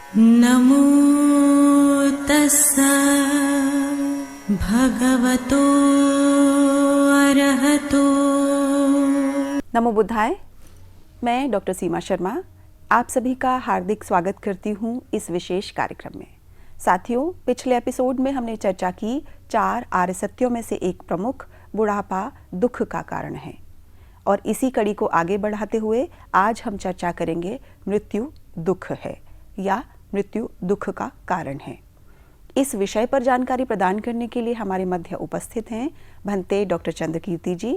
नमो तस्सा भगवतो अरहतो। नमो बुद्धाय। मैं डॉक्टर सीमा शर्मा आप सभी का हार्दिक स्वागत करती हूँ इस विशेष कार्यक्रम में। साथियों, पिछले एपिसोड में हमने चर्चा की 4 आर्य सत्यों में से एक प्रमुख बुढ़ापा दुख का कारण है, और इसी कड़ी को आगे बढ़ाते हुए आज हम चर्चा करेंगे मृत्यु दुख है या मृत्यु दुख का कारण है। इस विषय पर जानकारी प्रदान करने के लिए हमारे मध्य उपस्थित हैं भंते डॉक्टर चंद्रकीर्ति जी।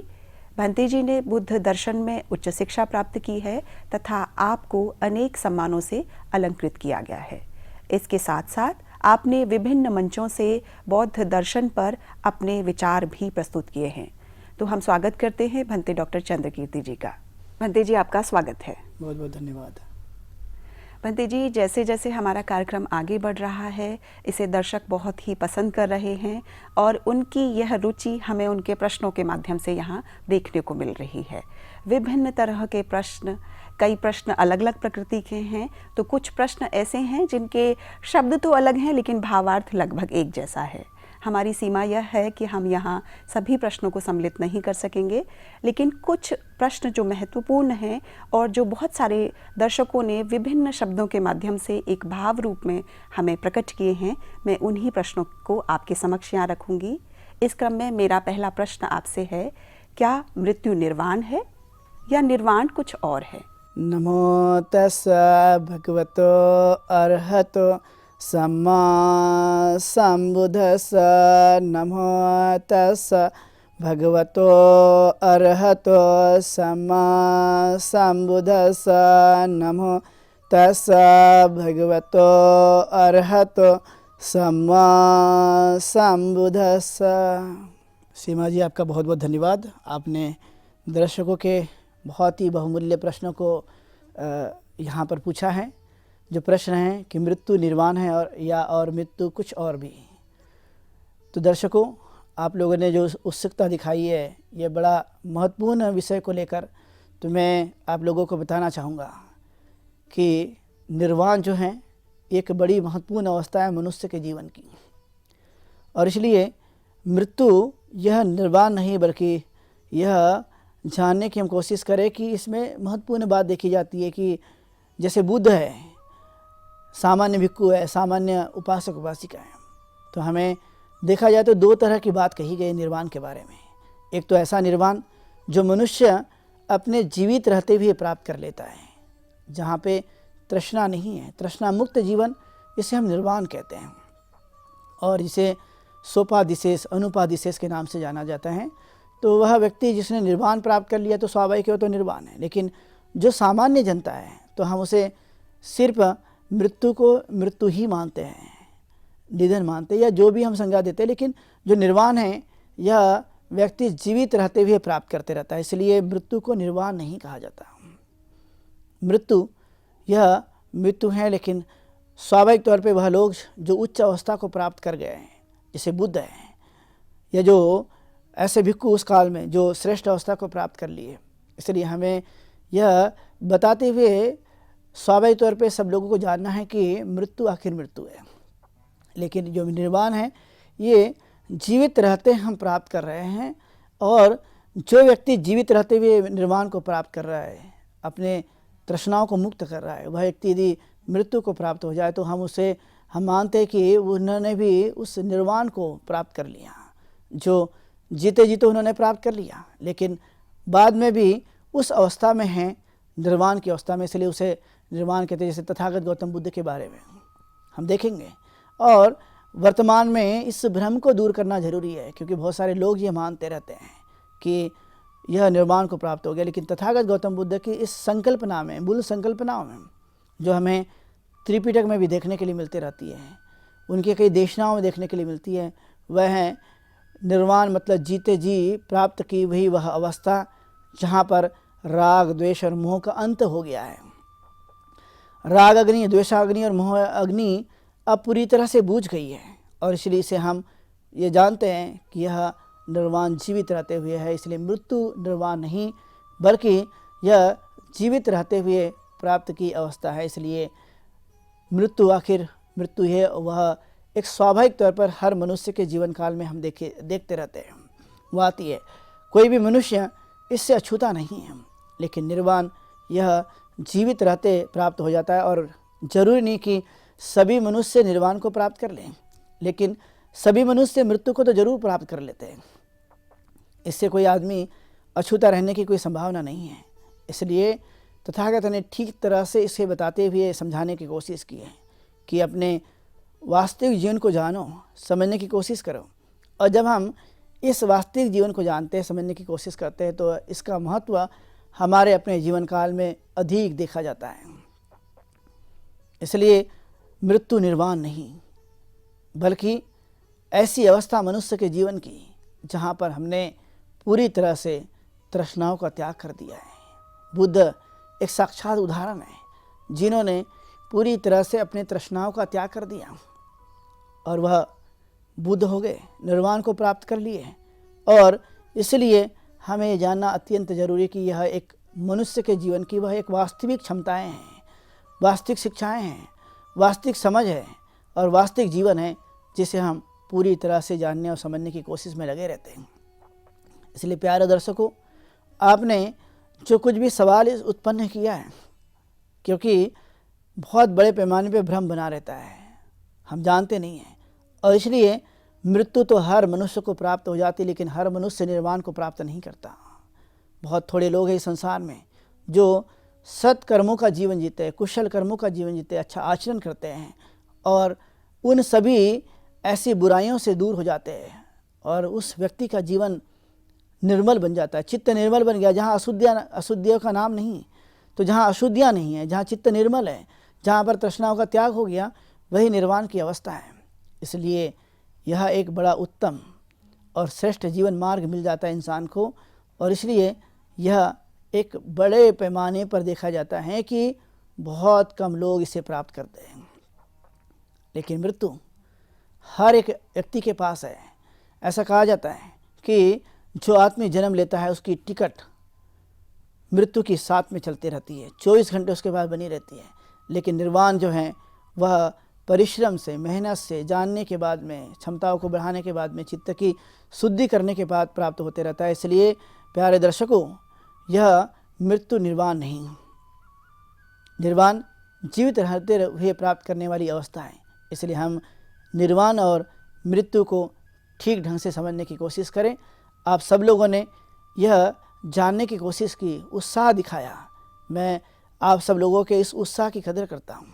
भंते जी ने बुद्ध दर्शन में उच्च शिक्षा प्राप्त की है तथा आपको अनेक सम्मानों से अलंकृत किया गया है। इसके साथ साथ आपने विभिन्न मंचों से बौद्ध दर्शन पर अपने विचार भी प्रस्तुत किए हैं। तो हम स्वागत करते हैं भंते डॉक्टर चंद्रकीर्ति जी का। भंते जी, आपका स्वागत है। बहुत बहुत धन्यवाद। भंते जी, जैसे जैसे हमारा कार्यक्रम आगे बढ़ रहा है, इसे दर्शक बहुत ही पसंद कर रहे हैं और उनकी यह रुचि हमें उनके प्रश्नों के माध्यम से यहाँ देखने को मिल रही है। विभिन्न तरह के प्रश्न, कई प्रश्न अलग अलग प्रकृति के हैं, तो कुछ प्रश्न ऐसे हैं जिनके शब्द तो अलग हैं लेकिन भावार्थ लगभग एक जैसा है। हमारी सीमा यह है कि हम यहाँ सभी प्रश्नों को सम्मिलित नहीं कर सकेंगे, लेकिन कुछ प्रश्न जो महत्वपूर्ण हैं और जो बहुत सारे दर्शकों ने विभिन्न शब्दों के माध्यम से एक भाव रूप में हमें प्रकट किए हैं, मैं उन्हीं प्रश्नों को आपके समक्ष यहाँ रखूँगी। इस क्रम में मेरा पहला प्रश्न आपसे है, क्या मृत्यु निर्वाण है या निर्वाण कुछ और है? नमो तस्सा भगवतो अरहतो सम्मा सम्बुद्धस्सा। नमो तस्सा भगवतो अरहतो सम्मा सम्बुद्धस्सा। नमो तस्सा भगवतो अरहतो सम्मा सम्बुद्धस्सा। सीमा जी, आपका बहुत बहुत धन्यवाद। आपने दर्शकों के बहुत ही बहुमूल्य प्रश्नों को यहाँ पर पूछा है। जो प्रश्न है कि मृत्यु निर्वाण है और मृत्यु कुछ और भी। तो दर्शकों, आप लोगों ने जो उत्सुकता दिखाई है, ये बड़ा महत्वपूर्ण विषय को लेकर, तो मैं आप लोगों को बताना चाहूँगा कि निर्वाण जो है एक बड़ी महत्वपूर्ण अवस्था है मनुष्य के जीवन की, और इसलिए मृत्यु यह निर्वाण नहीं बल्कि यह जानने की हम कोशिश करें कि इसमें महत्वपूर्ण बात देखी जाती है कि जैसे बुद्ध है, सामान्य भिक्खु है, सामान्य उपासक उपासिका है, तो हमें देखा जाए तो 2 तरह की बात कही गई निर्वाण के बारे में। एक तो ऐसा निर्वाण जो मनुष्य अपने जीवित रहते हुए प्राप्त कर लेता है, जहाँ पे तृष्णा नहीं है, तृष्णा मुक्त जीवन, इसे हम निर्वाण कहते हैं, और इसे सोपादिशेष अनुपादिशेष के नाम से जाना जाता है। तो वह व्यक्ति जिसने निर्वाण प्राप्त कर लिया तो स्वाभाविक है, वो तो निर्वाण है। लेकिन जो सामान्य जनता है तो हम उसे सिर्फ मृत्यु को मृत्यु ही मानते हैं, निधन मानते हैं, या जो भी हम संज्ञा देते हैं। लेकिन जो निर्वाण है यह व्यक्ति जीवित रहते हुए प्राप्त करते रहता है, इसलिए मृत्यु को निर्वाण नहीं कहा जाता। मृत्यु यह मृत्यु है, लेकिन स्वाभाविक तौर पे वह लोग जो उच्च अवस्था को प्राप्त कर गए हैं, जैसे बुद्ध हैं, या जो ऐसे भिक्खु उस काल में जो श्रेष्ठ अवस्था को प्राप्त कर लिए, इसलिए हमें यह बताते हुए स्वाभाविक तौर पे सब लोगों को जानना है कि मृत्यु आखिर मृत्यु है। लेकिन जो निर्वाण है ये जीवित रहते हम प्राप्त कर रहे हैं, और जो व्यक्ति जीवित रहते हुए निर्वाण को प्राप्त कर रहा है, अपने तृष्णाओं को मुक्त कर रहा है, वह व्यक्ति यदि मृत्यु को प्राप्त हो जाए तो हम मानते हैं कि उन्होंने भी उस निर्वाण को प्राप्त कर लिया जो जीते जीते उन्होंने प्राप्त कर लिया, लेकिन बाद में भी उस अवस्था में हैं, निर्वाण की अवस्था में, इसलिए उसे निर्वाण कहते हैं। जैसे तथागत गौतम बुद्ध के बारे में हम देखेंगे, और वर्तमान में इस भ्रम को दूर करना जरूरी है, क्योंकि बहुत सारे लोग ये मानते रहते हैं कि यह निर्वाण को प्राप्त हो गया। लेकिन तथागत गौतम बुद्ध की इस संकल्पना में, मूल संकल्पनाओं में, जो हमें त्रिपिटक में भी देखने के लिए मिलती रहती है, उनके कई देशनाओं में देखने के लिए मिलती है, वह है निर्वाण मतलब जीते जी प्राप्त की हुई वह अवस्था जहाँ पर राग द्वेष और मोह का अंत हो गया है। राग अग्नि, द्वेषाग्नि और मोह अग्नि अब पूरी तरह से बूझ गई है, और इसलिए इसे हम ये जानते हैं कि यह निर्वाण जीवित रहते हुए है। इसलिए मृत्यु निर्वाण नहीं बल्कि यह जीवित रहते हुए प्राप्त की अवस्था है। इसलिए मृत्यु आखिर मृत्यु है, वह एक स्वाभाविक तौर पर हर मनुष्य के जीवन काल में हम देखते रहते हैं, वो आती है। कोई भी मनुष्य इससे अछूता नहीं है, लेकिन निर्वाण यह जीवित रहते प्राप्त हो जाता है। और जरूरी नहीं कि सभी मनुष्य निर्वाण को प्राप्त कर लें, लेकिन सभी मनुष्य मृत्यु को तो जरूर प्राप्त कर लेते हैं। इससे कोई आदमी अछूता रहने की कोई संभावना नहीं है। इसलिए तथागत ने ठीक तरह से इसे बताते हुए समझाने की कोशिश की है कि अपने वास्तविक जीवन को जानो, समझने की कोशिश करो। और जब हम इस वास्तविक जीवन को जानते हैं, समझने की कोशिश करते हैं, तो इसका महत्व हमारे अपने जीवन काल में अधिक देखा जाता है। इसलिए मृत्यु निर्वाण नहीं, बल्कि ऐसी अवस्था मनुष्य के जीवन की जहाँ पर हमने पूरी तरह से तृष्णाओं का त्याग कर दिया है। बुद्ध एक साक्षात उदाहरण है, जिन्होंने पूरी तरह से अपने तृष्णाओं का त्याग कर दिया और वह बुद्ध हो गए, निर्वाण को प्राप्त कर लिए। और इसलिए हमें ये जानना अत्यंत जरूरी कि यह एक मनुष्य के जीवन की वह एक वास्तविक क्षमताएं हैं, वास्तविक शिक्षाएं हैं, वास्तविक समझ है और वास्तविक जीवन है, जिसे हम पूरी तरह से जानने और समझने की कोशिश में लगे रहते हैं। इसलिए प्यारे दर्शकों, आपने जो कुछ भी सवाल उत्पन्न किया है, क्योंकि बहुत बड़े पैमाने पे भ्रम बना रहता है, हम जानते नहीं हैं। और इसलिए मृत्यु तो हर मनुष्य को प्राप्त हो जाती, लेकिन हर मनुष्य निर्वाण को प्राप्त नहीं करता। बहुत थोड़े लोग हैं इस संसार में जो सत्कर्मों का जीवन जीते हैं, कुशल कर्मों का जीवन जीते हैं, अच्छा आचरण करते हैं और उन सभी ऐसी बुराइयों से दूर हो जाते हैं और उस व्यक्ति का जीवन निर्मल बन जाता है, चित्त निर्मल बन गया। जहाँ अशुद्धियों का नाम नहीं, तो जहाँ अशुद्धियाँ नहीं है, जहाँ चित्त निर्मल है, जहाँ पर तृष्णाओं का त्याग हो गया, वही निर्वाण की अवस्था है। इसलिए यह एक बड़ा उत्तम और श्रेष्ठ जीवन मार्ग मिल जाता है इंसान को। और इसलिए यह एक बड़े पैमाने पर देखा जाता है कि बहुत कम लोग इसे प्राप्त करते हैं, लेकिन मृत्यु हर एक व्यक्ति के पास है। ऐसा कहा जाता है कि जो आदमी जन्म लेता है उसकी टिकट मृत्यु की साथ में चलती रहती है, 24 घंटे उसके बाद बनी रहती है। लेकिन निर्वाण जो है वह परिश्रम से, मेहनत से, जानने के बाद में, क्षमताओं को बढ़ाने के बाद में, चित्त की शुद्धि करने के बाद प्राप्त होते रहता है। इसलिए प्यारे दर्शकों, यह मृत्यु निर्वाण नहीं, निर्वाण जीवित रहते हुए प्राप्त करने वाली अवस्था है। इसलिए हम निर्वाण और मृत्यु को ठीक ढंग से समझने की कोशिश करें। आप सब लोगों ने यह जानने की कोशिश की, उत्साह दिखाया। मैं आप सब लोगों के इस उत्साह की कदर करता हूँ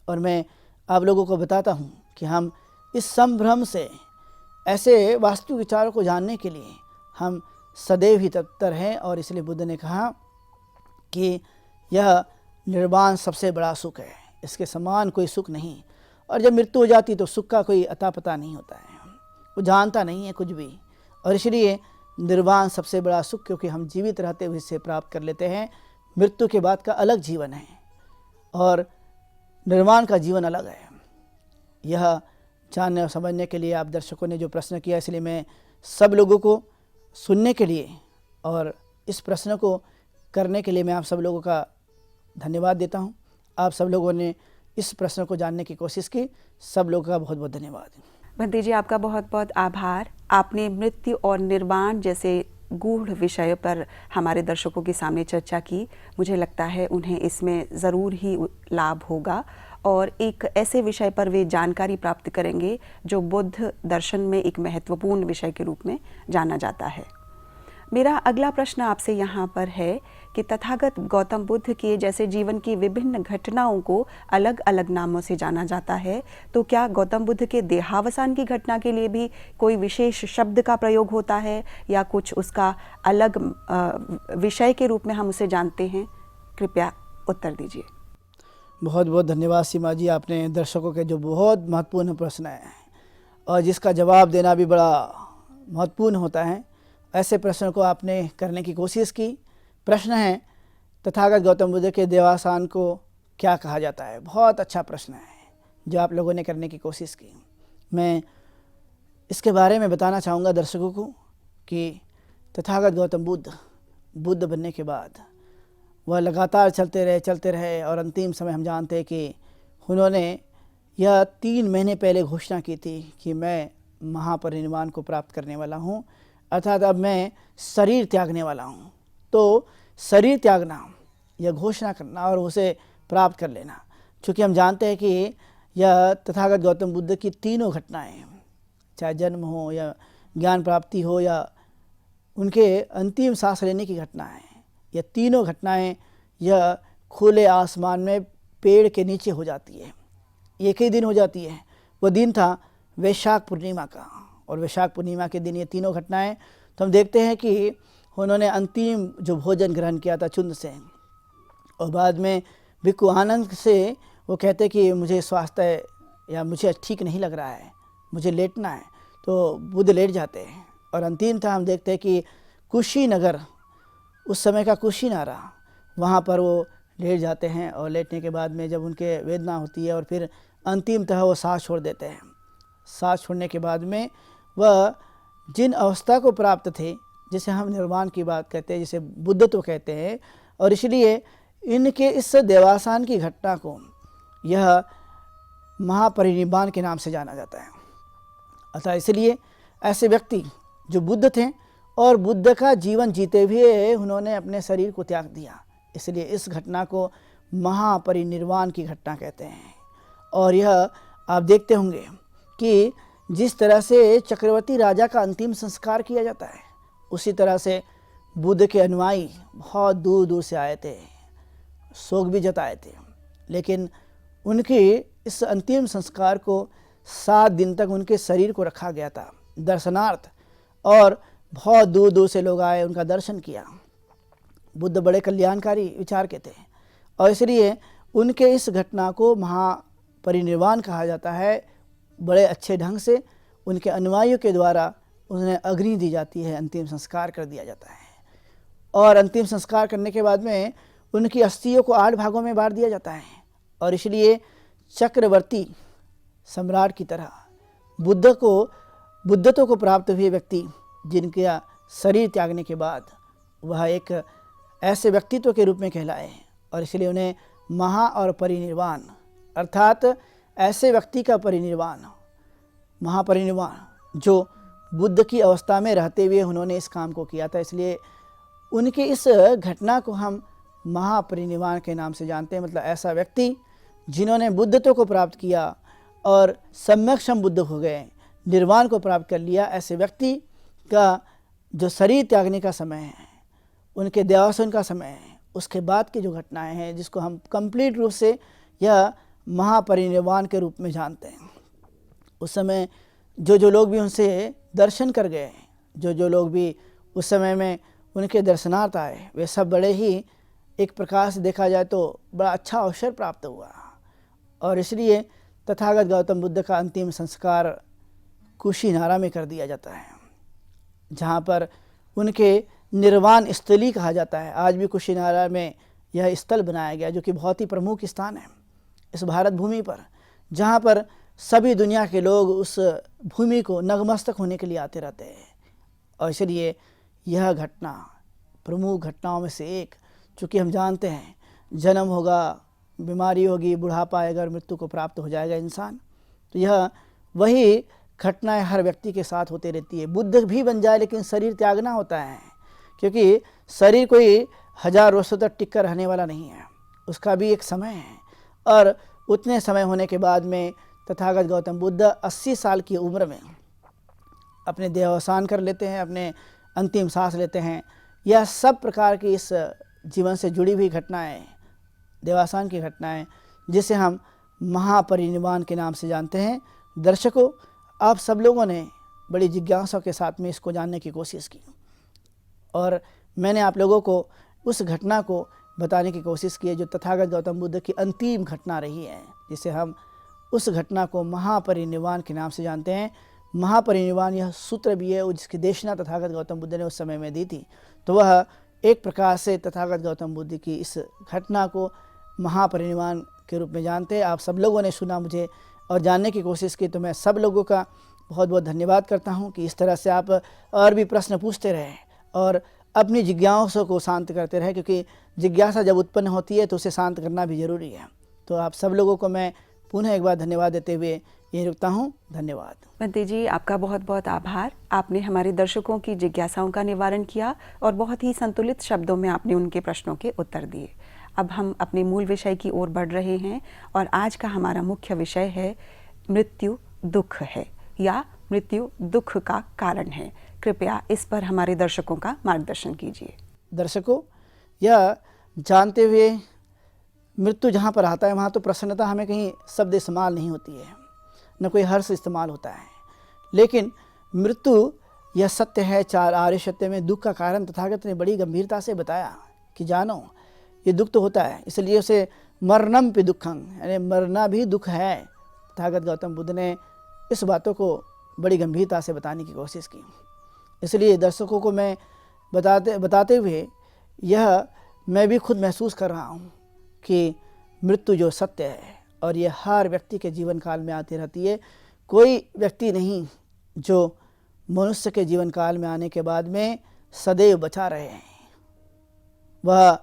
और मैं आप लोगों को बताता हूँ कि हम इस संभ्रम से ऐसे वास्तविक विचारों को जानने के लिए हम सदैव ही तत्पर हैं। और इसलिए बुद्ध ने कहा कि यह निर्वाण सबसे बड़ा सुख है, इसके समान कोई सुख नहीं। और जब मृत्यु हो जाती तो सुख का कोई अता पता नहीं होता है, वो जानता नहीं है कुछ भी। और इसलिए निर्वाण सबसे बड़ा सुख, क्योंकि हम जीवित रहते हुए इसे प्राप्त कर लेते हैं। मृत्यु के बाद का अलग जीवन है और निर्वाण का जीवन अलग है। यह जानने और समझने के लिए आप दर्शकों ने जो प्रश्न किया, इसलिए मैं सब लोगों को सुनने के लिए और इस प्रश्न को करने के लिए मैं आप सब लोगों का धन्यवाद देता हूँ। आप सब लोगों ने इस प्रश्न को जानने की कोशिश की, सब लोगों का बहुत बहुत धन्यवाद। भंते जी, आपका बहुत बहुत आभार। आपने मृत्यु और निर्वाण जैसे गूढ़ विषय पर हमारे दर्शकों के सामने चर्चा की। मुझे लगता है उन्हें इसमें ज़रूर ही लाभ होगा और एक ऐसे विषय पर वे जानकारी प्राप्त करेंगे जो बुद्ध दर्शन में एक महत्वपूर्ण विषय के रूप में जाना जाता है। मेरा अगला प्रश्न आपसे यहाँ पर है कि तथागत गौतम बुद्ध के जैसे जीवन की विभिन्न घटनाओं को अलग अलग नामों से जाना जाता है, तो क्या गौतम बुद्ध के देहावसान की घटना के लिए भी कोई विशेष शब्द का प्रयोग होता है या कुछ उसका अलग विषय के रूप में हम उसे जानते हैं? कृपया उत्तर दीजिए। बहुत बहुत धन्यवाद सीमा जी, आपने दर्शकों के जो बहुत महत्वपूर्ण प्रश्न है और जिसका जवाब देना भी बड़ा महत्वपूर्ण होता है, ऐसे प्रश्न को आपने करने की कोशिश की। प्रश्न है, तथागत गौतम बुद्ध के देहावसान को क्या कहा जाता है? बहुत अच्छा प्रश्न है जो आप लोगों ने करने की कोशिश की। मैं इसके बारे में बताना चाहूँगा दर्शकों को कि तथागत गौतम बुद्ध बनने के बाद वह लगातार चलते रहे और अंतिम समय हम जानते हैं कि उन्होंने यह 3 महीने पहले घोषणा की थी कि मैं महापरिनिर्वाण को प्राप्त करने वाला हूँ, अर्थात अब मैं शरीर त्यागने वाला हूँ। तो शरीर त्यागना, यह घोषणा करना और उसे प्राप्त कर लेना, क्योंकि हम जानते हैं कि यह तथागत गौतम बुद्ध की तीनों घटनाएं, चाहे जन्म हो या ज्ञान प्राप्ति हो या उनके अंतिम सांस लेने की घटनाएं, यह तीनों घटनाएं यह खुले आसमान में पेड़ के नीचे हो जाती है, एक ही दिन हो जाती है। वह दिन था वैशाख पूर्णिमा का, और वैशाख पूर्णिमा के दिन ये तीनों घटनाएं, तो हम देखते हैं कि उन्होंने अंतिम जो भोजन ग्रहण किया था चुंद से, और बाद में भिक्खु आनंद से वो कहते कि मुझे स्वास्थ्य या मुझे ठीक नहीं लग रहा है, मुझे लेटना है, तो बुद्ध लेट जाते हैं। और अंतिम था हम देखते हैं कि कुशीनगर, उस समय का कुशीनारा, वहाँ पर वो लेट जाते हैं, और लेटने के बाद में जब उनके वेदना होती है और फिर अंतिमतः वो सांस छोड़ देते हैं। सांस छोड़ने के बाद में वह जिन अवस्था को प्राप्त थे, जिसे हम निर्वाण की बात कहते हैं, जिसे बुद्धत्व कहते हैं, और इसलिए इनके इस देवासान की घटना को यह महापरिनिर्वाण के नाम से जाना जाता है। अतः इसलिए ऐसे व्यक्ति जो बुद्ध थे और बुद्ध का जीवन जीते हुए उन्होंने अपने शरीर को त्याग दिया, इसलिए इस घटना को महापरिनिर्वाण की घटना कहते हैं। और यह आप देखते होंगे कि जिस तरह से चक्रवर्ती राजा का अंतिम संस्कार किया जाता है, उसी तरह से बुद्ध के अनुयायी बहुत दूर दूर से आए थे, शोक भी जताए थे, लेकिन उनके इस अंतिम संस्कार को 7 दिन तक उनके शरीर को रखा गया था दर्शनार्थ, और बहुत दूर दूर से लोग आए, उनका दर्शन किया। बुद्ध बड़े कल्याणकारी विचार के थे, और इसलिए उनके इस घटना को महापरिनिर्वाण कहा जाता है। बड़े अच्छे ढंग से उनके अनुयायियों के द्वारा उन्हें अग्नि दी जाती है, अंतिम संस्कार कर दिया जाता है, और अंतिम संस्कार करने के बाद में उनकी अस्थियों को 8 भागों में बांट दिया जाता है। और इसलिए चक्रवर्ती सम्राट की तरह बुद्धत्व को प्राप्त हुए व्यक्ति, जिनके शरीर त्यागने के बाद वह एक ऐसे व्यक्तित्व के रूप में कहलाए, और इसलिए उन्हें महा और परिनिर्वाण, अर्थात ऐसे व्यक्ति का परिनिर्वाण, महापरिनिर्वाण, जो बुद्ध की अवस्था में रहते हुए उन्होंने इस काम को किया था, इसलिए उनके इस घटना को हम महापरिनिर्वाण के नाम से जानते हैं। मतलब ऐसा व्यक्ति जिन्होंने बुद्धत्व को प्राप्त किया और सम्यक संबुद्ध हो गए, निर्वाण को प्राप्त कर लिया, ऐसे व्यक्ति का जो शरीर त्यागने का समय है, उनके देहावसान का समय है, उसके बाद की जो घटनाएं हैं, जिसको हम कंप्लीट रूप से यह महापरिनिर्वाण के रूप में जानते हैं। उस समय जो लोग भी उनसे दर्शन कर गए, जो लोग भी उस समय में उनके दर्शनार्थ आए, वे सब बड़े ही एक प्रकार से देखा जाए तो बड़ा अच्छा अवसर प्राप्त हुआ। और इसलिए तथागत गौतम बुद्ध का अंतिम संस्कार कुशीनारा में कर दिया जाता है, जहाँ पर उनके निर्वाण स्थली कहा जाता है। आज भी कुशीनारा में यह स्थल बनाया गया, जो कि बहुत ही प्रमुख स्थान है इस भारत भूमि पर, जहाँ पर सभी दुनिया के लोग उस भूमि को नतमस्तक होने के लिए आते रहते हैं। और इसलिए यह घटना प्रमुख घटनाओं में से एक, चूँकि हम जानते हैं जन्म होगा, बीमारी होगी, बुढ़ापा आएगा और मृत्यु को प्राप्त हो जाएगा इंसान, तो यह वही घटनाएं हर व्यक्ति के साथ होती रहती है। बुद्ध भी बन जाए लेकिन शरीर त्यागना होता है, क्योंकि शरीर कोई 1000 वर्षों तक टिक कर रहने वाला नहीं है, उसका भी एक समय है। और उतने समय होने के बाद में तथागत गौतम बुद्ध 80 साल की उम्र में अपने देहावसान कर लेते हैं, अपने अंतिम सांस लेते हैं। यह सब प्रकार की इस जीवन से जुड़ी हुई घटनाएं, देहावसान की घटनाएं, जिसे हम महापरिनिर्वाण के नाम से जानते हैं। दर्शकों, आप सब लोगों ने बड़ी जिज्ञासा के साथ में इसको जानने की कोशिश की, और मैंने आप लोगों को उस घटना को बताने की कोशिश की है जो तथागत गौतम बुद्ध की अंतिम घटना रही है, जिसे हम उस घटना को महापरिनिर्वाण के नाम से जानते हैं। महापरिनिर्वाण यह सूत्र भी है जिसकी देशना तथागत गौतम बुद्ध ने उस समय में दी थी, तो वह एक प्रकार से तथागत गौतम बुद्ध की इस घटना को महापरिनिर्वाण के रूप में जानते हैं। आप सब लोगों ने सुना मुझे और जानने की कोशिश की, तो मैं सब लोगों का बहुत बहुत धन्यवाद करता हूं कि इस तरह से आप और भी प्रश्न पूछते रहें और अपनी जिज्ञासा को शांत करते रहें, क्योंकि जिज्ञासा जब उत्पन्न होती है तो उसे शांत करना भी ज़रूरी है। तो आप सब लोगों को मैं पुनः एक बार धन्यवाद देते हुए यहीं रुकता हूँ। धन्यवाद। बंते जी, आपका बहुत बहुत आभार। आपने हमारे दर्शकों की जिज्ञासाओं का निवारण किया और बहुत ही संतुलित शब्दों में आपने उनके प्रश्नों के उत्तर दिए। अब हम अपने मूल विषय की ओर बढ़ रहे हैं और आज का हमारा मुख्य विषय है मृत्यु दुख है या मृत्यु दुख का कारण है। कृपया इस पर हमारे दर्शकों का मार्गदर्शन कीजिए। दर्शकों, यह जानते हुए मृत्यु जहाँ पर आता है वहाँ तो प्रसन्नता हमें कहीं शब्द इस्तेमाल नहीं होती है, न कोई हर्ष इस्तेमाल होता है, लेकिन मृत्यु यह सत्य है। 4 आर्य सत्य में दुख का कारण तथागत ने बड़ी गंभीरता से बताया कि जानो ये दुख तो होता है, इसलिए उसे मरणम पे दुखं, यानी मरना भी दुख है। तथागत गौतम बुद्ध ने इस बातों को बड़ी गंभीरता से बताने की कोशिश की। इसलिए दर्शकों को मैं बताते हुए यह मैं भी खुद महसूस कर रहा हूँ कि मृत्यु जो सत्य है और ये हर व्यक्ति के जीवन काल में आती रहती है। कोई व्यक्ति नहीं जो मनुष्य के जीवन काल में आने के बाद में सदैव बचा रहे हैं। वह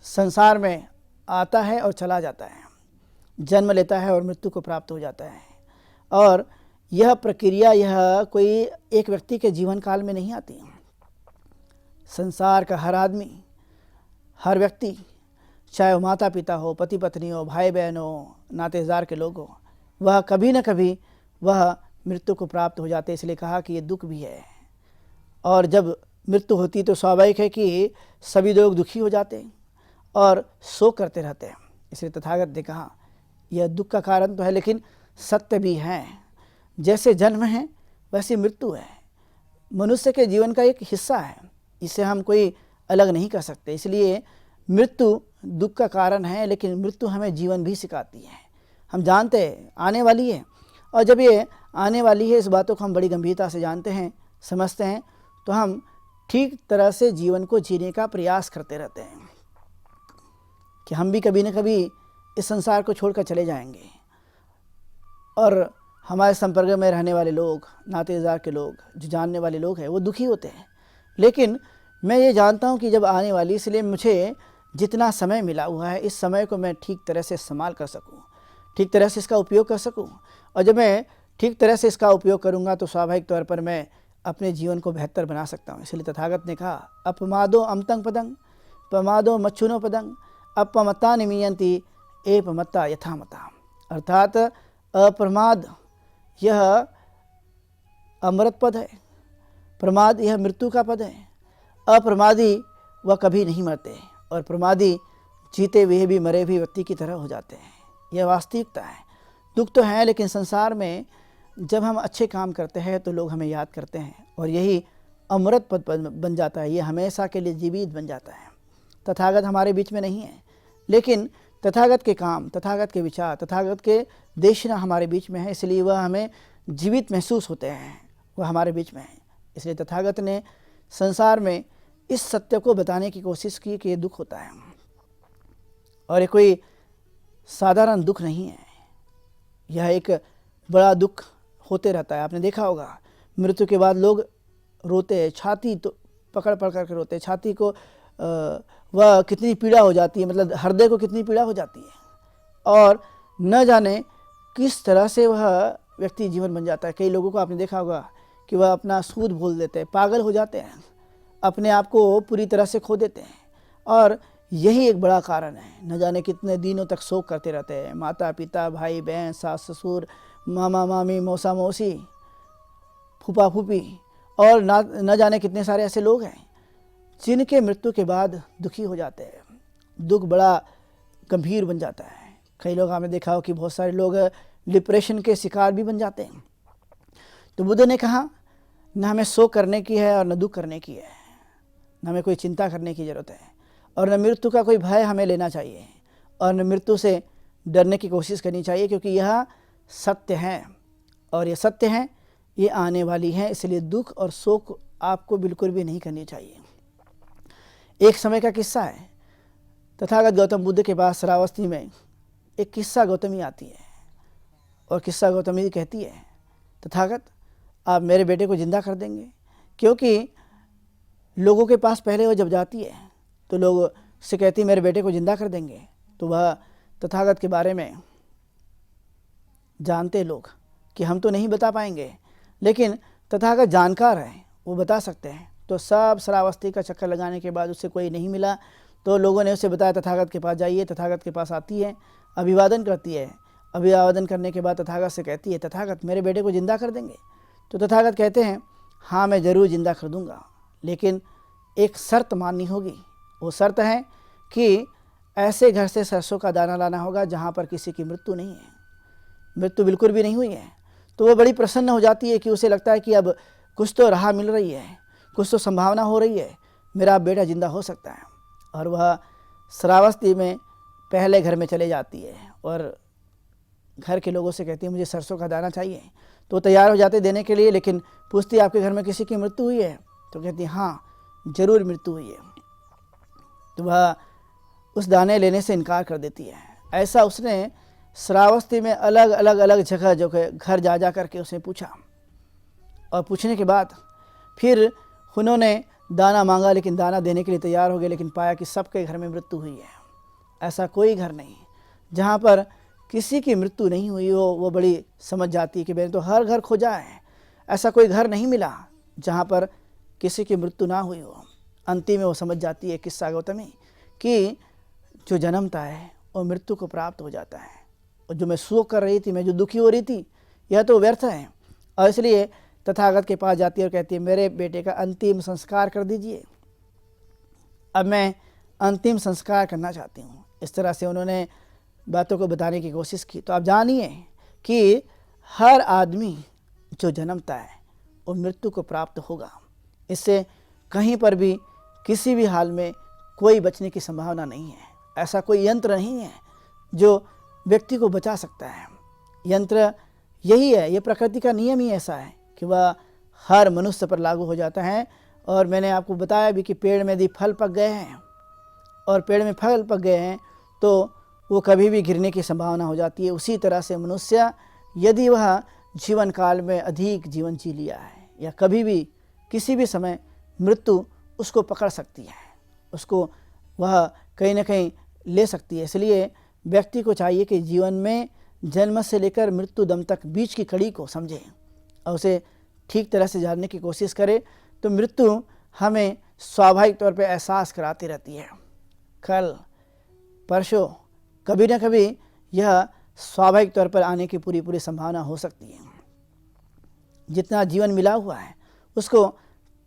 संसार में आता है और चला जाता है, जन्म लेता है और मृत्यु को प्राप्त हो जाता है। और यह प्रक्रिया यह कोई एक व्यक्ति के जीवन काल में नहीं आती। संसार का हर आदमी, हर व्यक्ति, चाहे वो माता पिता हो, पति पत्नी हो, भाई बहन हो, नातेदार के लोग हो, वह कभी न कभी वह मृत्यु को प्राप्त हो जाते। इसलिए कहा कि ये दुख भी है। और जब मृत्यु होती तो स्वाभाविक है कि सभी लोग दुखी हो जाते और शोक करते रहते हैं। इसलिए तथागत ने कहा यह दुख का कारण तो है, लेकिन सत्य भी है। जैसे जन्म है वैसे मृत्यु है, मनुष्य के जीवन का एक हिस्सा है, इसे हम कोई अलग नहीं कर सकते। इसलिए मृत्यु दुख का कारण है, लेकिन मृत्यु हमें जीवन भी सिखाती है। हम जानते हैं आने वाली है, और जब ये आने वाली है इस बातों को हम बड़ी गंभीरता से जानते हैं, समझते हैं, तो हम ठीक तरह से जीवन को जीने का प्रयास करते रहते हैं कि हम भी कभी न कभी इस संसार को छोड़कर चले जाएंगे। और हमारे संपर्क में रहने वाले लोग, नातेदार के लोग, जो जानने वाले लोग हैं, वो दुखी होते हैं। लेकिन मैं ये जानता हूँ कि जब आने वाली, इसलिए मुझे जितना समय मिला हुआ है इस समय को मैं ठीक तरह से इस्तेमाल कर सकूँ, ठीक तरह से इसका उपयोग कर सकूँ। और जब मैं ठीक तरह से इसका उपयोग करूँगा तो स्वाभाविक तौर पर मैं अपने जीवन को बेहतर बना सकता हूँ। इसलिए तथागत ने कहा अपमादो अमतंग पदंग पमादो मच्छुनो पदंग अपमत्ता निमीयंती एपमत्ता यथामता। अर्थात अप्रमाद यह अमृत पद है, प्रमाद यह मृत्यु का पद है। अप्रमादी वह कभी नहीं मरते और प्रमादी जीते हुए भी मरे भी व्यक्ति की तरह हो जाते हैं। यह वास्तविकता है। दुख तो है, लेकिन संसार में जब हम अच्छे काम करते हैं तो लोग हमें याद करते हैं और यही अमृत पद बन जाता है, ये हमेशा के लिए जीवित बन जाता है। तथागत हमारे बीच में नहीं है, लेकिन तथागत के काम, तथागत के विचार, तथागत के देशना हमारे बीच में है, इसलिए वह हमें जीवित महसूस होते हैं, वह हमारे बीच में है। इसलिए तथागत ने संसार में इस सत्य को बताने की कोशिश की कि ये दुख होता है और ये कोई साधारण दुख नहीं है, यह एक बड़ा दुख होते रहता है। आपने देखा होगा मृत्यु के बाद लोग रोते हैं, छाती तो पकड़ कर रोते हैं, छाती को वह कितनी पीड़ा हो जाती है, मतलब हृदय को कितनी पीड़ा हो जाती है और न जाने किस तरह से वह व्यक्ति जीवन बन जाता है। कई लोगों को आपने देखा होगा कि वह अपना सूद भूल देते हैं, पागल हो जाते हैं, अपने आप को पूरी तरह से खो देते हैं और यही एक बड़ा कारण है। न जाने कितने दिनों तक शोक करते रहते हैं, माता पिता, भाई बहन, सास ससुर, मामा मामी, मौसा मौसी, फूफा फूफी और न जाने कितने सारे ऐसे लोग हैं जिनके मृत्यु के बाद दुखी हो जाते हैं। दुख बड़ा गंभीर बन जाता है। कई लोग आपने देखा हो कि बहुत सारे लोग डिप्रेशन के शिकार भी बन जाते हैं। तो बुद्ध ने कहा न हमें शोक करने की है और न दुख करने की है, न हमें कोई चिंता करने की ज़रूरत है और न मृत्यु का कोई भय हमें लेना चाहिए और न मृत्यु से डरने की कोशिश करनी चाहिए, क्योंकि यह सत्य है और ये सत्य है, ये आने वाली है। इसलिए दुख और शोक आपको बिल्कुल भी नहीं करनी चाहिए। एक समय का किस्सा है, तथागत गौतम बुद्ध के पास श्रावस्ती में एक किस्सा गौतमी आती है और किस्सा गौतमी कहती है तथागत आप मेरे बेटे को जिंदा कर देंगे, क्योंकि लोगों के पास पहले वो जब जाती है तो लोग से कहती मेरे बेटे को जिंदा कर देंगे। तो वह तथागत के बारे में जानते लोग कि हम तो नहीं बता पाएंगे, लेकिन तथागत जानकार हैं, वो बता सकते हैं। तो सब श्रावस्ती का चक्कर लगाने के बाद उससे कोई नहीं मिला, तो लोगों ने उसे बताया तथागत के पास जाइए। तथागत के पास आती है, अभिवादन करती है। अभिवादन करने के बाद तथागत से कहती है, तथागत मेरे बेटे को जिंदा कर देंगे? तो तथागत कहते हैं, हाँ मैं ज़रूर जिंदा कर दूंगा, लेकिन एक शर्त माननी होगी। वो शर्त है कि ऐसे घर से सरसों का दाना लाना होगा जहाँ पर किसी की मृत्यु नहीं है, मृत्यु बिल्कुल भी नहीं हुई है। तो वो बड़ी प्रसन्न हो जाती है कि उसे लगता है कि अब कुछ तो राह मिल रही है, कुछ तो संभावना हो रही है, मेरा बेटा जिंदा हो सकता है। और वह श्रावस्ती में पहले घर में चले जाती है और घर के लोगों से कहती है, मुझे सरसों का दाना चाहिए। तो तैयार हो जाते देने के लिए, लेकिन पूछती है, आपके घर में किसी की मृत्यु हुई है? तो कहती है, हाँ जरूर मृत्यु हुई है। तो वह उस दाने लेने से इनकार कर देती है। ऐसा उसने श्रावस्ती में अलग अलग जगह जो घर जा जा करके उसने पूछा, और पूछने के बाद फिर उन्होंने दाना मांगा, लेकिन दाना देने के लिए तैयार हो गए, लेकिन पाया कि सबके घर में मृत्यु हुई है। ऐसा कोई घर नहीं जहाँ पर किसी की मृत्यु नहीं हुई हो। वो बड़ी समझ जाती है कि मैंने तो हर घर खोजा है, ऐसा कोई घर नहीं मिला जहाँ पर किसी की मृत्यु ना हुई हो। अंतिम में वो समझ जाती है, किस्सा गौतमी, कि जो जन्मता है वो मृत्यु को प्राप्त हो जाता है, और जो मैं शोक कर रही थी, मैं जो दुखी हो रही थी, यह तो व्यर्थ है। और इसलिए तथागत के पास जाती है और कहती है, मेरे बेटे का अंतिम संस्कार कर दीजिए, अब मैं अंतिम संस्कार करना चाहती हूँ। इस तरह से उन्होंने बातों को बताने की कोशिश की। तो आप जानिए कि हर आदमी जो जन्मता है वो मृत्यु को प्राप्त होगा। इससे कहीं पर भी किसी भी हाल में कोई बचने की संभावना नहीं है। ऐसा कोई यंत्र नहीं है जो व्यक्ति को बचा सकता है। यंत्र यही है, ये प्रकृति का नियम ही ऐसा है कि वह हर मनुष्य पर लागू हो जाता है। और मैंने आपको बताया भी कि पेड़ में यदि फल पक गए हैं और पेड़ में फल पक गए हैं तो वो कभी भी गिरने की संभावना हो जाती है। उसी तरह से मनुष्य यदि वह जीवन काल में अधिक जीवन जी लिया है या कभी भी किसी भी समय मृत्यु उसको पकड़ सकती है, उसको वह कहीं ना कहीं ले सकती है। इसलिए व्यक्ति को चाहिए कि जीवन में जन्म से लेकर मृत्यु दम तक बीच की कड़ी को समझे और उसे ठीक तरह से जानने की कोशिश करे। तो मृत्यु हमें स्वाभाविक तौर पे एहसास कराती रहती है। कल परसों कभी ना कभी यह स्वाभाविक तौर पर आने की पूरी संभावना हो सकती है। जितना जीवन मिला हुआ है उसको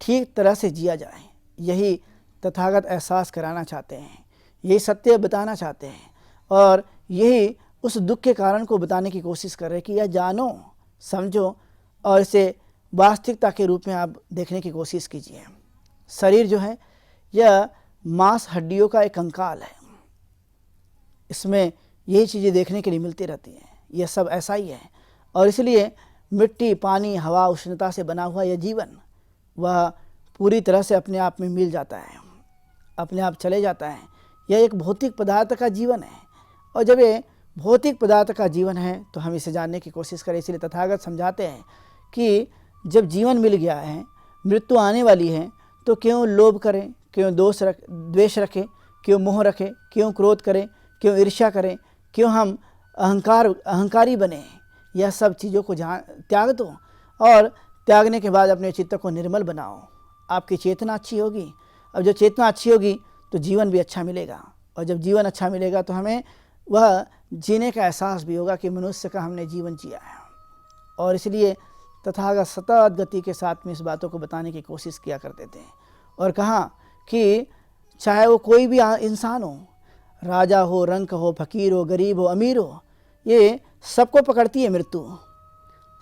ठीक तरह से जिया जाए, यही तथागत एहसास कराना चाहते हैं, यही सत्य बताना चाहते हैं, और यही उस दुख के कारण को बताने की कोशिश कर रहे हैं कि यह जानो, समझो और इसे वास्तविकता के रूप में आप देखने की कोशिश कीजिए। शरीर जो है यह मांस हड्डियों का एक कंकाल है, इसमें यही चीज़ें देखने के लिए मिलती रहती हैं। यह सब ऐसा ही है, और इसलिए मिट्टी, पानी, हवा, उष्णता से बना हुआ यह जीवन वह पूरी तरह से अपने आप में मिल जाता है, अपने आप चले जाता है। यह एक भौतिक पदार्थ का जीवन है, और जब ये भौतिक पदार्थ का जीवन है तो हम इसे जानने की कोशिश करें। इसलिए तथागत समझाते हैं कि जब जीवन मिल गया है, मृत्यु आने वाली है, तो क्यों लोभ करें, क्यों द्वेष रखें, क्यों मोह रखें, क्यों क्रोध करें, क्यों ईर्ष्या करें, क्यों हम अहंकारी बने। यह सब चीज़ों को त्याग दो, और त्यागने के बाद अपने चित्त को निर्मल बनाओ। आपकी चेतना अच्छी होगी, अब जब चेतना अच्छी होगी तो जीवन भी अच्छा मिलेगा, और जब जीवन अच्छा मिलेगा तो हमें वह जीने का एहसास भी होगा कि मनुष्य का हमने जीवन जिया है। और इसलिए तथागत सतत गति के साथ में इस बातों को बताने की कोशिश किया करते थे, और कहा कि चाहे वो कोई भी इंसान हो, राजा हो, रंक हो, फकीर हो, गरीब हो, अमीर हो, ये सबको पकड़ती है मृत्यु।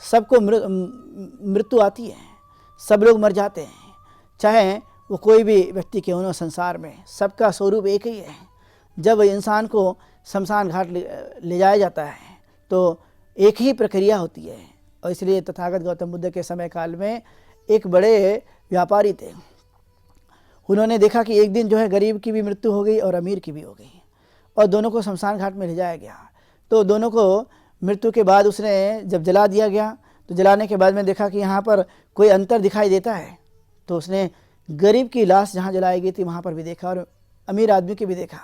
सबको मृत्यु आती है, सब लोग मर जाते हैं, चाहे वो कोई भी व्यक्ति क्यों हो संसार में, सबका स्वरूप एक ही है। जब इंसान को शमशान घाट ले जाया जाता है तो एक ही प्रक्रिया होती है। और इसलिए तथागत गौतम बुद्ध के समय काल में एक बड़े व्यापारी थे, उन्होंने देखा कि एक दिन जो है गरीब की भी मृत्यु हो गई और अमीर की भी हो गई, और दोनों को शमशान घाट में ले जाया गया। तो दोनों को मृत्यु के बाद उसने जब जला दिया गया, तो जलाने के बाद में देखा कि यहाँ पर कोई अंतर दिखाई देता है। तो उसने गरीब की लाश जहाँ जलाई गई थी वहाँ पर भी देखा और अमीर आदमी की भी देखा।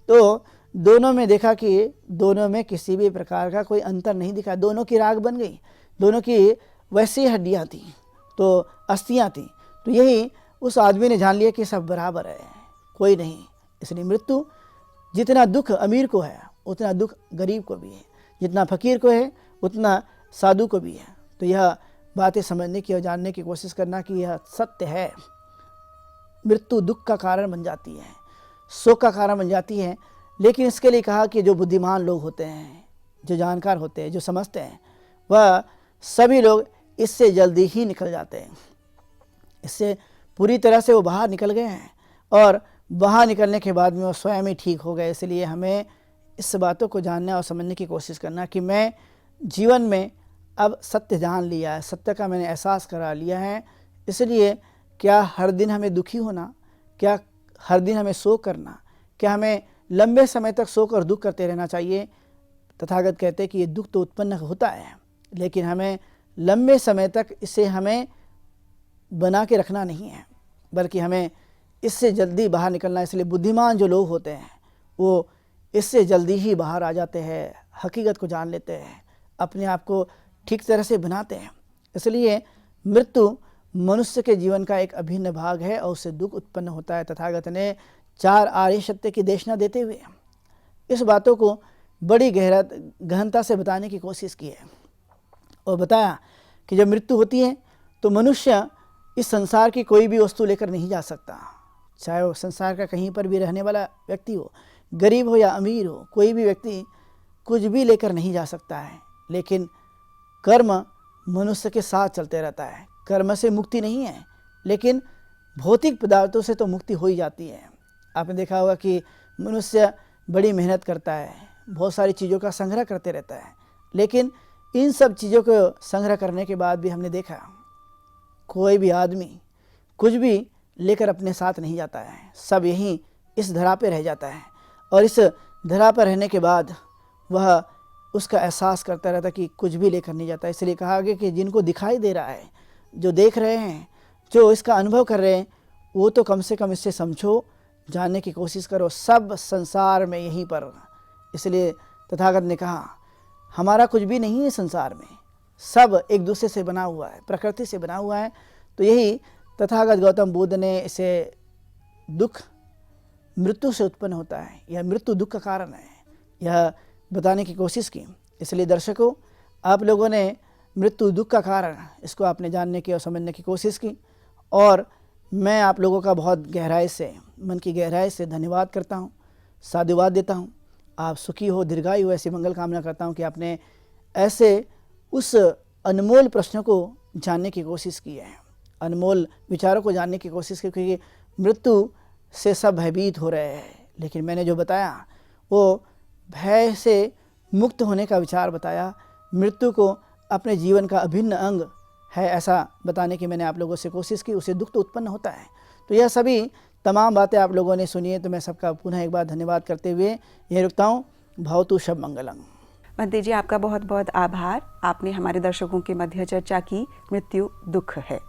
तो दोनों में देखा कि दोनों में किसी भी प्रकार का कोई अंतर नहीं दिखा, दोनों की राख बन गई, दोनों की वैसी हड्डियाँ थी, तो अस्थियाँ थी। तो यही उस आदमी ने जान लिया कि सब बराबर है, कोई नहीं। इसलिए मृत्यु, जितना दुख अमीर को है उतना दुख गरीब को भी है, जितना फकीर को है उतना साधु को भी है। तो यह बातें समझने की और जानने की कोशिश करना कि यह सत्य है। मृत्यु दुख का कारण बन जाती है, शोक का कारण बन जाती है, लेकिन इसके लिए कहा कि जो बुद्धिमान लोग होते हैं, जो जानकार होते हैं, जो समझते हैं, वह सभी लोग इससे जल्दी ही निकल जाते हैं। इससे पूरी तरह से वो बाहर निकल गए हैं और बाहर निकलने के बाद में वो स्वयं ही ठीक हो गए। इसलिए हमें इस बातों को जानने और समझने की कोशिश करना कि मैं जीवन में अब सत्य जान लिया है, सत्य का मैंने एहसास करा लिया है। इसलिए क्या हर दिन हमें दुखी होना, क्या हर दिन हमें शोक करना, क्या हमें लंबे समय तक शोक और दुख करते रहना चाहिए? तथागत कहते हैं कि ये दुख तो उत्पन्न होता है, लेकिन हमें लंबे समय तक इसे हमें बना के रखना नहीं है, बल्कि हमें इससे जल्दी बाहर निकलना है। इसलिए बुद्धिमान जो लोग होते हैं वो इससे जल्दी ही बाहर आ जाते हैं, हकीकत को जान लेते हैं, अपने आप को ठीक तरह से बनाते हैं। इसलिए मृत्यु मनुष्य के जीवन का एक अभिन्न भाग है और उससे दुख उत्पन्न होता है। तथागत ने 4 आर्य सत्य की देशना देते हुए इस बातों को बड़ी गहनता से बताने की कोशिश की है और बताया कि जब मृत्यु होती है तो मनुष्य इस संसार की कोई भी वस्तु लेकर नहीं जा सकता, चाहे वो संसार का कहीं पर भी रहने वाला व्यक्ति हो, गरीब हो या अमीर हो, कोई भी व्यक्ति कुछ भी लेकर नहीं जा सकता है। लेकिन कर्म मनुष्य के साथ चलते रहता है। कर्म से मुक्ति नहीं है, लेकिन भौतिक पदार्थों से तो मुक्ति हो ही जाती है। आपने देखा होगा कि मनुष्य बड़ी मेहनत करता है, बहुत सारी चीज़ों का संग्रह करते रहता है, लेकिन इन सब चीज़ों को संग्रह करने के बाद भी हमने देखा कोई भी आदमी कुछ भी लेकर अपने साथ नहीं जाता है, सब यहीं इस धरा पे रह जाता है और इस धरा पर रहने के बाद वह उसका एहसास करता रहता कि कुछ भी लेकर नहीं जाता। इसलिए कहा गया कि जिनको दिखाई दे रहा है, जो देख रहे हैं, जो इसका अनुभव कर रहे हैं, वो तो कम से कम इससे समझो, जानने की कोशिश करो, सब संसार में यहीं पर। इसलिए तथागत ने कहा हमारा कुछ भी नहीं है संसार में, सब एक दूसरे से बना हुआ है, प्रकृति से बना हुआ है। तो यही तथागत गौतम बुद्ध ने इसे दुख मृत्यु से उत्पन्न होता है, यह मृत्यु दुख का कारण है, यह बताने की कोशिश की। इसलिए दर्शकों, आप लोगों ने मृत्यु दुख का कारण इसको आपने जानने की और समझने की कोशिश की और मैं आप लोगों का बहुत गहराई से, मन की गहराई से धन्यवाद करता हूँ, साधुवाद देता हूँ। आप सुखी हो, दीर्घायु हो, ऐसी मंगल कामना करता हूँ कि आपने ऐसे उस अनमोल प्रश्नों को जानने की कोशिश की है, अनमोल विचारों को जानने की कोशिश की, क्योंकि मृत्यु से सब भयभीत हो रहे हैं। लेकिन मैंने जो बताया वो भय से मुक्त होने का विचार बताया, मृत्यु को अपने जीवन का अभिन्न अंग है ऐसा बताने की मैंने आप लोगों से कोशिश की। उसे दुख तो उत्पन्न होता है। तो यह सभी तमाम बातें आप लोगों ने सुनी है, तो मैं सबका पुनः एक बार धन्यवाद करते हुए यही रुकता हूँ। भवतु शुभ मंगलम। भंते जी, आपका बहुत बहुत आभार। आपने हमारे दर्शकों के मध्य चर्चा की मृत्यु दुख है।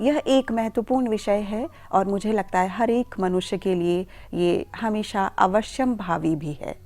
यह एक महत्वपूर्ण विषय है और मुझे लगता है हर एक मनुष्य के लिए ये हमेशा अवश्यम भावी भी है।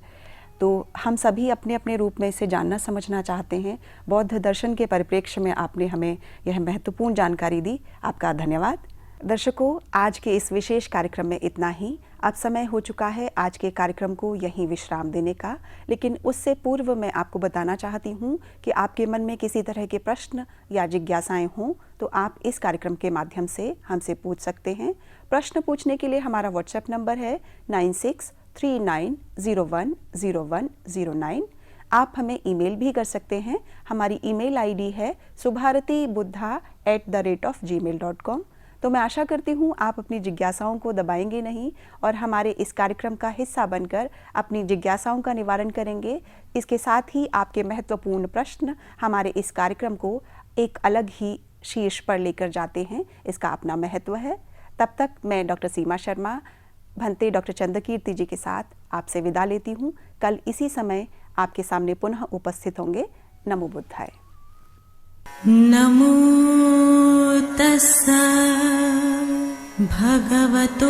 तो हम सभी अपने अपने रूप में इसे जानना समझना चाहते हैं। बौद्ध दर्शन के परिप्रेक्ष्य में आपने हमें यह महत्वपूर्ण जानकारी दी, आपका धन्यवाद। दर्शकों, आज के इस विशेष कार्यक्रम में इतना ही। अब समय हो चुका है आज के कार्यक्रम को यहीं विश्राम देने का, लेकिन उससे पूर्व मैं आपको बताना चाहती हूँ कि आपके मन में किसी तरह के प्रश्न या जिज्ञासाएं हों तो आप इस कार्यक्रम के माध्यम से हमसे पूछ सकते हैं। प्रश्न पूछने के लिए हमारा व्हाट्सएप नंबर है 9639010109। आप हमें ईमेल भी कर सकते हैं। हमारी ईमेल आईडी है subharatibuddha@gmail.com। तो मैं आशा करती हूँ आप अपनी जिज्ञासाओं को दबाएंगे नहीं और हमारे इस कार्यक्रम का हिस्सा बनकर अपनी जिज्ञासाओं का निवारण करेंगे। इसके साथ ही आपके महत्वपूर्ण प्रश्न हमारे इस कार्यक्रम को एक अलग ही शीर्ष पर लेकर जाते हैं, इसका अपना महत्व है। तब तक मैं डॉक्टर सीमा शर्मा भंते डॉक्टर चंद्रकीर्ति जी के साथ आपसे विदा लेती हूँ। कल इसी समय आपके सामने पुनः उपस्थित होंगे। नमो बुद्धाय। नमो तस्सा भगवतो